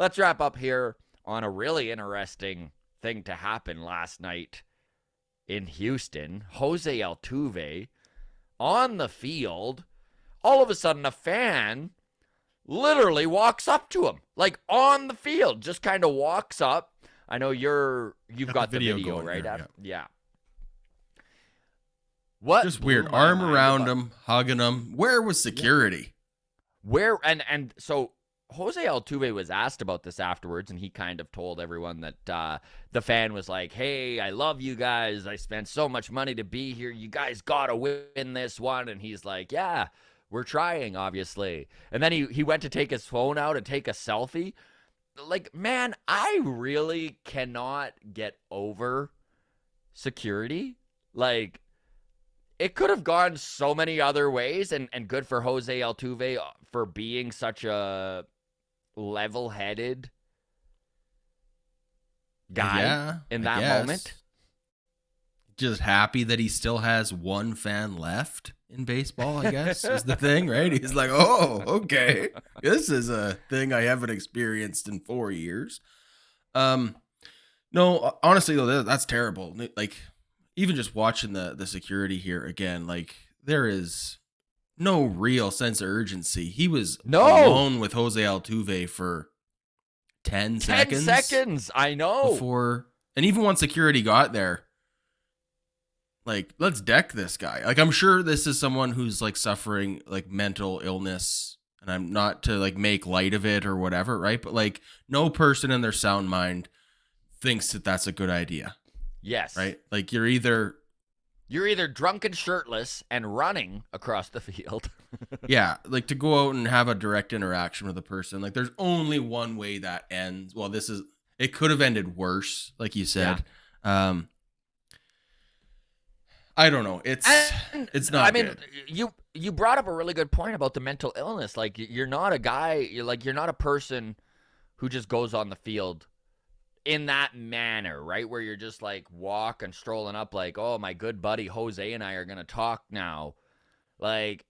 let's wrap up here on a really interesting thing to happen last night in Houston. Jose Altuve on the field. All of a sudden, a fan literally walks up to him, like on the field, just kind of walks up. I know you've got the video right? Here, yeah. What? Just weird. Arm around him, hugging him. Where was security? Where and so Jose Altuve was asked about this afterwards, and he kind of told everyone that the fan was like, "Hey, I love you guys. I spent so much money to be here. You guys gotta win this one." And he's like, "Yeah, we're trying, obviously." And then he went to take his phone out and take a selfie. Like, man, I really cannot get over security. Like, it could have gone so many other ways, and good for Jose Altuve for being such a level-headed guy in that moment. Just happy that he still has one fan left in baseball, I guess, is the thing, right? He's like, oh, okay. This is a thing I haven't experienced in 4 years. No, honestly, though, that's terrible. Like, even just watching the security here again, like, there is no real sense of urgency. He was alone with Jose Altuve for 10 seconds. 10 seconds, I know. Before, and even once security got there, like, let's deck this guy. Like, I'm sure this is someone who's, like, suffering, like, mental illness, and I'm not to, like, make light of it or whatever, right? But, like, no person in their sound mind thinks that that's a good idea. Yes. Right? Like, you're either drunk and shirtless and running across the field. Yeah, like, to go out and have a direct interaction with a person. Like, there's only one way that ends. Well, it could have ended worse, like you said. Yeah. I don't know. It's not good. You brought up a really good point about the mental illness. Like, you're not a guy, you're not a person who just goes on the field in that manner, right? Where you're just like strolling up like, oh, my good buddy Jose and I are going to talk now. Like,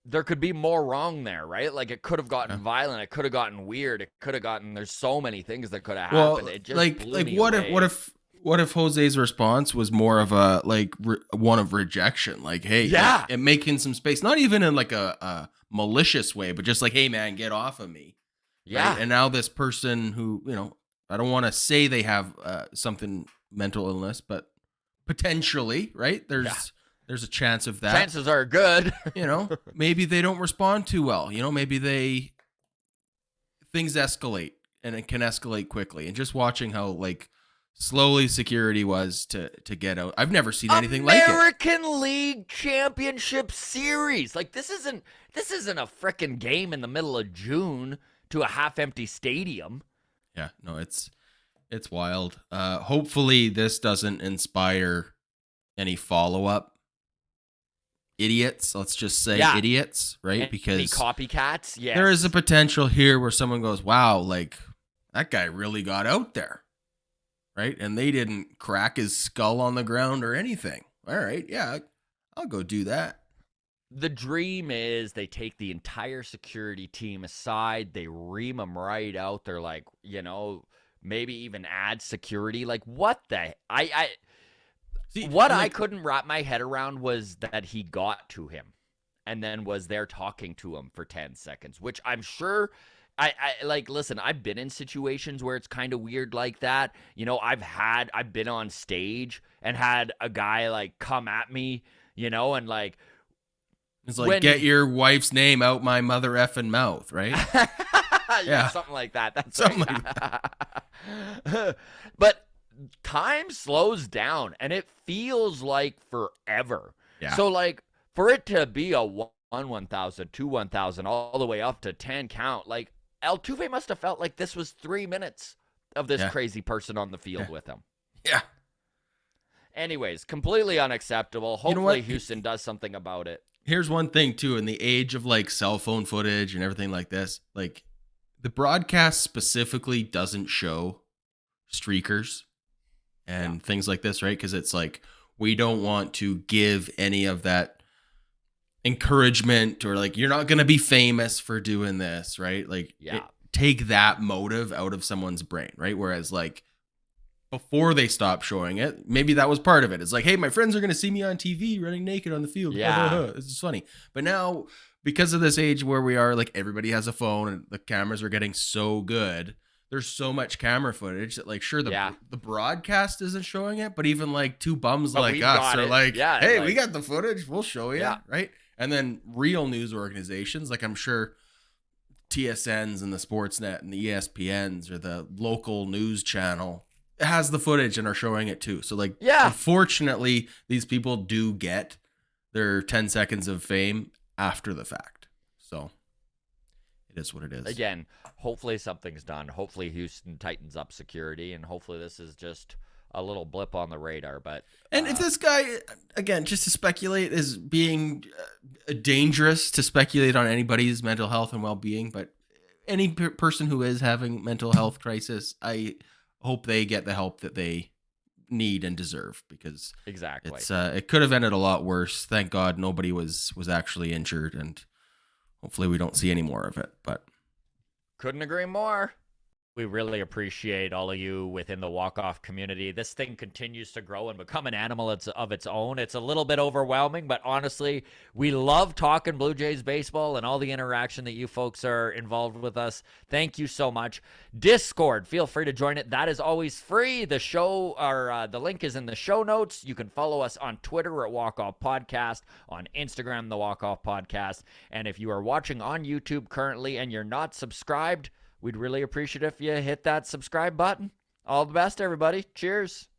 there could be more wrong there, right? Like, it could have gotten violent. It could have gotten weird. It could have gotten, there's so many things that could have happened. It just blew me away. What if Jose's response was more of a, like, one of rejection? Like, hey, yeah, and making some space, not even in like a malicious way, but just like, hey man, get off of me. Yeah. Right? And now this person who, I don't want to say they have something mental illness, but potentially, right? There's a chance of that. Chances are good. Maybe they don't respond too well. Maybe things escalate, and it can escalate quickly. And just watching how, like, slowly security was to get out. I've never seen anything like it. American League Championship Series. Like, this isn't a frickin' game in the middle of June to a half-empty stadium. Yeah, no, it's wild. Hopefully this doesn't inspire any follow-up idiots. Let's just say idiots, right? Because any copycats. Yes. There is a potential here where someone goes, wow, like, that guy really got out there, right? And they didn't crack his skull on the ground or anything. All right, yeah, I'll go do that. The dream is they take the entire security team aside. They ream them right out. They're like, maybe even add security. Like, what the? I couldn't wrap my head around was that he got to him and then was there talking to him for 10 seconds, which I'm sure listen, I've been in situations where it's kind of weird like that. I've been on stage and had a guy like come at me, and like, it's like, get your wife's name out my mother effing mouth, right? Yeah, something like that. That's something like that. But time slows down, and it feels like forever. Yeah. So, like, for it to be a 1,000, 2 1,000, all the way up to 10 count, like, Altuve must have felt like this was 3 minutes of this crazy person on the field with him. Yeah. Anyways, completely unacceptable. Hopefully Houston does something about it. Here's one thing, too, in the age of, like, cell phone footage and everything like this, like, the broadcast specifically doesn't show streakers and things like this, right? Because it's like, we don't want to give any of that encouragement, or like you're not going to be famous for doing this, right? Like Yeah. take that motive out of someone's brain, right? Whereas like before they stopped showing it, maybe that was part of it. It's like, hey, my friends are going to see me on TV running naked on the field. Yeah. This is funny. But now, because of this age where we are, like everybody has a phone and the cameras are getting so good. There's so much camera footage that, like, sure, the broadcast isn't showing it, but even like two bums like us are like, hey, we got the footage. We'll show you. Yeah. Right. And then real news organizations, like I'm sure TSNs and the Sportsnet and the ESPNs or the local news channel has the footage and are showing it too. So like, unfortunately, these people do get their 10 seconds of fame after the fact. So it is what it is. Again, hopefully something's done. Hopefully Houston tightens up security, and hopefully this is just a little blip on the radar. But and if this guy, again, just to speculate, is being dangerous to speculate on anybody's mental health and well-being, but any person who is having mental health crisis, I hope they get the help that they need and deserve, because it could have ended a lot worse. Thank God nobody was actually injured, and hopefully we don't see any more of it. But couldn't agree more. We really appreciate all of you within the walk-off community. This thing continues to grow and become an animal of its own. It's a little bit overwhelming, but honestly, we love talking Blue Jays baseball and all the interaction that you folks are involved with us. Thank you so much. Discord, feel free to join it. That is always free. The show, or the link is in the show notes. You can follow us on Twitter at Walk Off Podcast, on Instagram, the Walk Off Podcast. And if you are watching on YouTube currently and you're not subscribed, we'd really appreciate if you hit that subscribe button. All the best, everybody. Cheers.